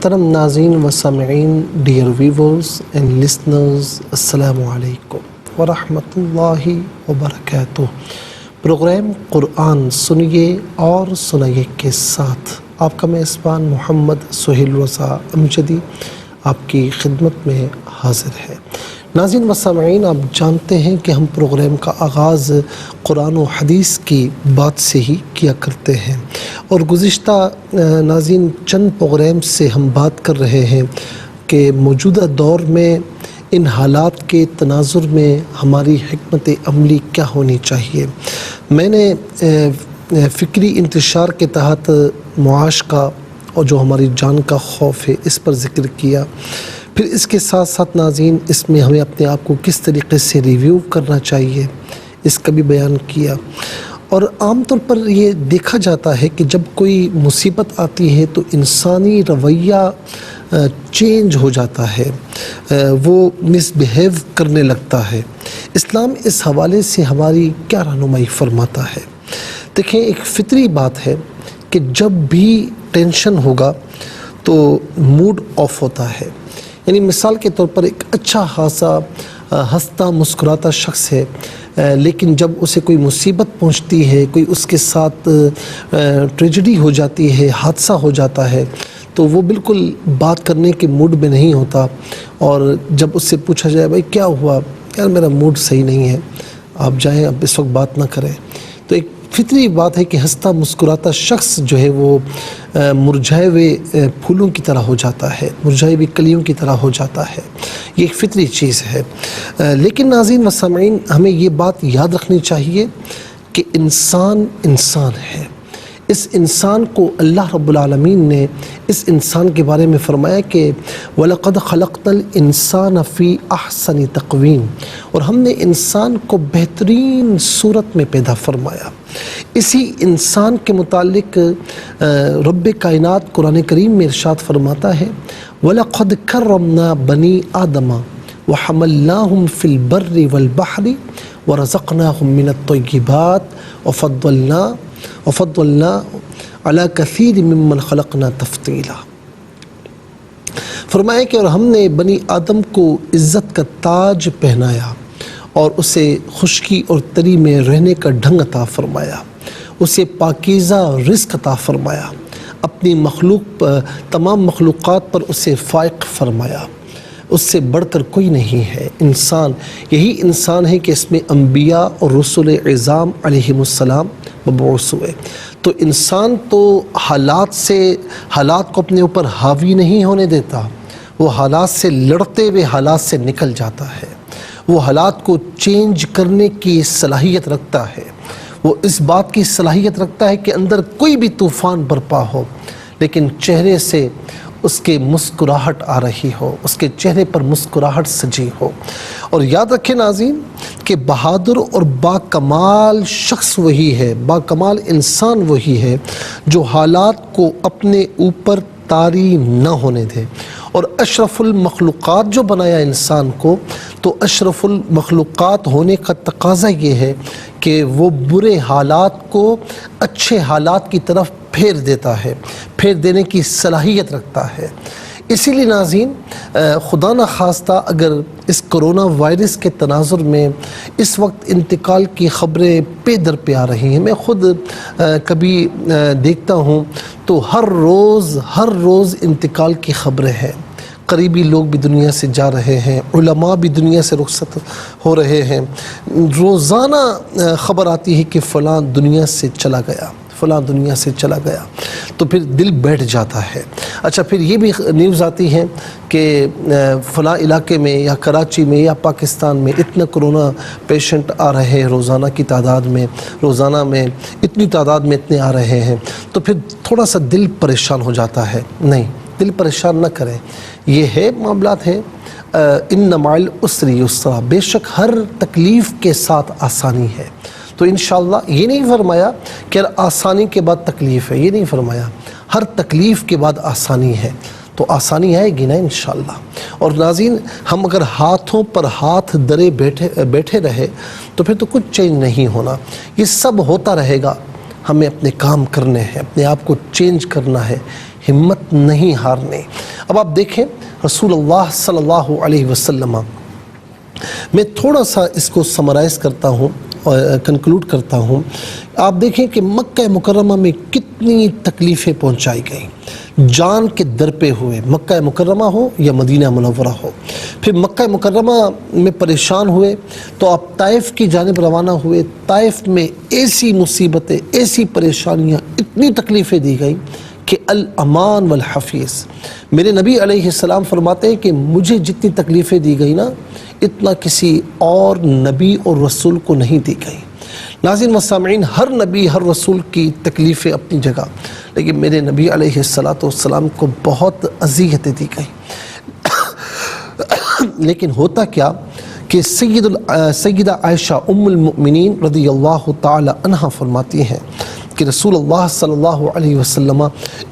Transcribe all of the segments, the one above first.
محترم ناظرین و سامعین، ڈیئر ویورز اینڈ لسنرز، السلام علیکم ورحمۃ اللہ وبرکاتہ۔ پروگرام قرآن سنیے اور سنائیے کے ساتھ آپ کا میزبان محمد سہیل رضا امجدی آپ کی خدمت میں حاضر ہے۔ ناظرین و سامعین، آپ جانتے ہیں کہ ہم پروگرام کا آغاز قرآن و حدیث کی بات سے ہی کیا کرتے ہیں، اور گزشتہ ناظرین چند پروگرام سے ہم بات کر رہے ہیں کہ موجودہ دور میں ان حالات کے تناظر میں ہماری حکمت عملی کیا ہونی چاہیے۔ میں نے فکری انتشار کے تحت معاش کا اور جو ہماری جان کا خوف ہے اس پر ذکر کیا، پھر اس کے ساتھ ساتھ ناظرین اس میں ہمیں اپنے آپ کو کس طریقے سے ریویو کرنا چاہیے اس کا بھی بیان کیا۔ اور عام طور پر یہ دیکھا جاتا ہے کہ جب کوئی مصیبت آتی ہے تو انسانی رویہ چینج ہو جاتا ہے، وہ مس بیہیو کرنے لگتا ہے۔ اسلام اس حوالے سے ہماری کیا رہنمائی فرماتا ہے؟ دیکھیں، ایک فطری بات ہے کہ جب بھی ٹینشن ہوگا تو موڈ آف ہوتا ہے۔ یعنی مثال کے طور پر ایک اچھا خاصا ہنستا مسکراتا شخص ہے، لیکن جب اسے کوئی مصیبت پہنچتی ہے، کوئی اس کے ساتھ ٹریجڈی ہو جاتی ہے، حادثہ ہو جاتا ہے، تو وہ بالکل بات کرنے کے موڈ میں نہیں ہوتا، اور جب اس سے پوچھا جائے بھائی کیا ہوا، یار میرا موڈ صحیح نہیں ہے، آپ جائیں، اب اس وقت بات نہ کریں، تو ایک فطری بات ہے کہ ہنستا مسکراتا شخص جو ہے وہ مرجھائے ہوئے پھولوں کی طرح ہو جاتا ہے، مرجھائے ہوئی کلیوں کی طرح ہو جاتا ہے۔ یہ ایک فطری چیز ہے، لیکن ناظرین و سامعین، ہمیں یہ بات یاد رکھنی چاہیے کہ انسان انسان ہے۔ اس انسان کو اللہ رب العالمین نے اس انسان کے بارے میں فرمایا کہ وَلَقَدْ خَلَقْنَا الْإِنسَانَ فِي أَحْسَنِ تَقْوِيمٍ، اور ہم نے انسان کو بہترین صورت میں پیدا فرمایا۔ اسی انسان کے متعلق رب کائنات قرآن کریم میں ارشاد فرماتا ہے وَلَقَدْ كَرَّمْنَا بَنِي آدَمَ وَحَمَلْنَاهُمْ فِي الْبَرِّ وَالْبَحْرِ وَرَزَقْنَاهُمْ مِنَ الطَّيِّبَاتِ وفضلنا علی کثیر ممن خلقنا تفضیلا۔ فرمایا کہ اور ہم نے بنی آدم کو عزت کا تاج پہنایا اور اسے خشکی اور تری میں رہنے کا ڈھنگ عطا فرمایا، اسے پاکیزہ رزق عطا فرمایا، اپنی مخلوق تمام مخلوقات پر اسے فائق فرمایا، اس سے بڑھ کر کوئی نہیں ہے۔ انسان یہی انسان ہے کہ اس میں انبیاء اور رسول اعظام علیہم السلام مبعوث ہوئے۔ تو انسان تو حالات کو اپنے اوپر حاوی نہیں ہونے دیتا، وہ حالات سے لڑتے ہوئے حالات سے نکل جاتا ہے، وہ حالات کو چینج کرنے کی صلاحیت رکھتا ہے، وہ اس بات کی صلاحیت رکھتا ہے کہ اندر کوئی بھی طوفان برپا ہو لیکن چہرے سے اس کے مسکراہٹ آ رہی ہو، اس کے چہرے پر مسکراہٹ سجی ہو۔ اور یاد رکھیں ناظرین کہ بہادر اور با کمال شخص وہی ہے، با کمال انسان وہی ہے جو حالات کو اپنے اوپر طاری نہ ہونے دے۔ اور اشرف المخلوقات جو بنایا انسان کو، تو اشرف المخلوقات ہونے کا تقاضا یہ ہے کہ وہ برے حالات کو اچھے حالات کی طرف پھیر دیتا ہے، پھیر دینے کی صلاحیت رکھتا ہے۔ اسی لیے ناظرین، خدا نخواستہ اگر اس کرونا وائرس کے تناظر میں اس وقت انتقال کی خبریں پے در پہ آ رہی ہیں، میں خود کبھی دیکھتا ہوں تو ہر روز انتقال کی خبریں ہیں، قریبی لوگ بھی دنیا سے جا رہے ہیں، علماء بھی دنیا سے رخصت ہو رہے ہیں، روزانہ خبر آتی ہے کہ فلاں دنیا سے چلا گیا، فلاں دنیا سے چلا گیا، تو پھر دل بیٹھ جاتا ہے۔ اچھا، پھر یہ بھی نیوز آتی ہے کہ فلاں علاقے میں یا کراچی میں یا پاکستان میں اتنا کرونا پیشنٹ آ رہے ہیں، روزانہ کی تعداد میں، روزانہ میں اتنی تعداد میں اتنے آ رہے ہیں، تو پھر تھوڑا سا دل پریشان ہو جاتا ہے۔ نہیں، دل پریشان نہ کریں، یہ ہے معاملات ہے ان مع العسر یسرا، بے شک ہر تکلیف کے ساتھ آسانی ہے۔ تو انشاءاللہ یہ نہیں فرمایا کہ آسانی کے بعد تکلیف ہے، یہ نہیں فرمایا، ہر تکلیف کے بعد آسانی ہے، تو آسانی آئے گی نا انشاءاللہ۔ اور ناظرین، ہم اگر ہاتھوں پر ہاتھ درے بیٹھے رہے تو پھر تو کچھ چینج نہیں ہونا، یہ سب ہوتا رہے گا۔ ہمیں اپنے کام کرنے ہیں، اپنے آپ کو چینج کرنا ہے، ہمت نہیں ہارنے۔ اب آپ دیکھیں رسول اللہ صلی اللہ علیہ وسلم، میں تھوڑا سا اس کو سمرائز کرتا ہوں اور کنکلوڈ کرتا ہوں. آپ دیکھیں کہ مکہ مکرمہ میں کتنی تکلیفیں پہنچائی گئیں، جان کے در پہ ہوئے، مکہ مکرمہ ہو یا مدینہ منورہ ہو. پھر مکہ مکرمہ میں پریشان ہوئے تو آپ طائف کی جانب روانہ ہوئے. طائف میں ایسی مصیبتیں، ایسی پریشانیاں، اتنی تکلیفیں دی گئی کہ الامان والحفیظ. میرے نبی علیہ السلام فرماتے ہیں کہ مجھے جتنی تکلیفیں دی گئی نا، اتنا کسی اور نبی اور رسول کو نہیں دی گئی. ناظرین و سامعین، ہر نبی ہر رسول کی تکلیفیں اپنی جگہ، لیکن میرے نبی علیہ السلام کو بہت اذیتیں دی گئی. لیکن ہوتا کیا کہ سیدہ عائشہ ام المؤمنین رضی اللہ تعالی عنہا فرماتی ہیں کہ رسول اللہ صلی اللہ علیہ وسلم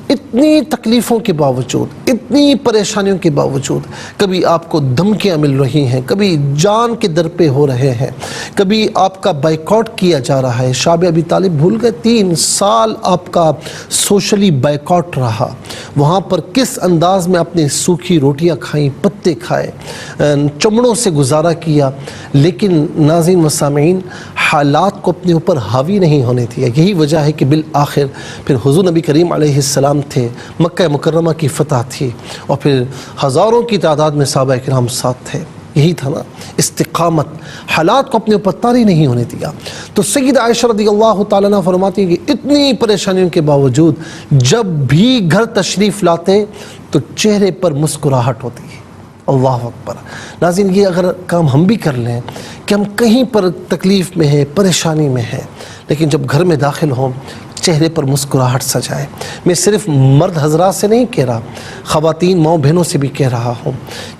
اتنی تکلیفوں کے باوجود، اتنی پریشانیوں کے باوجود، کبھی آپ کو دھمکیاں مل رہی ہیں، کبھی جان کے در پہ ہو رہے ہیں، کبھی آپ کا بائیکاٹ کیا جا رہا ہے. شعب ابی طالب بھول گئے 3 سال آپ کا سوشلی بائیکاٹ رہا. وہاں پر کس انداز میں آپ نے سوکھی روٹیاں کھائیں، پتے کھائے، چمڑوں سے گزارا کیا، لیکن ناظرین و سامعین حالات کو اپنے اوپر حاوی نہیں ہونے دیا. یہی وجہ ہے کہ بالآخر پھر حضور نبی کریم علیہ السلام تھے، مکہ مکرمہ کی فتح تھی، اور پھر ہزاروں کی تعداد میں صحابہ کرام ساتھ تھے. یہی تھا نا استقامت، حالات کو اپنے اوپر طاری نہیں ہونے دیا. تو سیدہ عائشہ رضی اللہ تعالیٰ عنہ فرماتی ہیں کہ اتنی پریشانیوں کے باوجود جب بھی گھر تشریف لاتے تو چہرے پر مسکراہٹ ہوتی ہے. اللہ اکبر. ناظرین، یہ اگر کام ہم بھی کر لیں کہ ہم کہیں پر تکلیف میں ہیں، پریشانی میں ہیں، لیکن جب گھر میں داخل ہوں چہرے پر مسکراہٹ سجائے. میں صرف مرد حضرات سے نہیں کہہ رہا، خواتین ماؤں بہنوں سے بھی کہہ رہا ہوں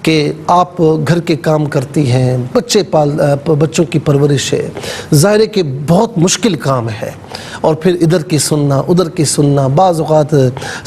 کہ آپ گھر کے کام کرتی ہیں، بچوں کی پرورش ہے، ظاہر ہے کہ بہت مشکل کام ہے، اور پھر ادھر کی سننا ادھر کی سننا، بعض اوقات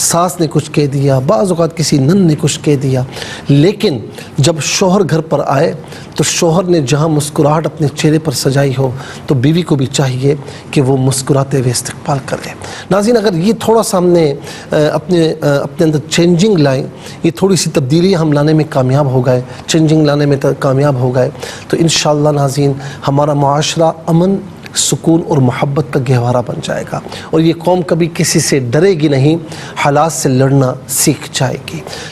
ساس نے کچھ کہہ دیا، بعض اوقات کسی نن نے کچھ کہہ دیا. لیکن جب شوہر گھر پر آئے تو شوہر نے جہاں مسکراہٹ اپنے چہرے پر سجائی ہو تو بیوی کو بھی چاہیے کہ وہ مسکراتے ہوئے استقبال کرے. ناظرین، اگر یہ تھوڑا سا ہم نے اپنے اندر چینجنگ لائیں، یہ تھوڑی سی تبدیلیاں ہم لانے میں کامیاب ہو گئے، چینجنگ لانے میں کامیاب ہو گئے، تو انشاءاللہ ناظرین ہمارا معاشرہ امن، سکون اور محبت کا گہوارہ بن جائے گا، اور یہ قوم کبھی کسی سے ڈرے گی نہیں، حالات سے لڑنا سیکھ جائے گی.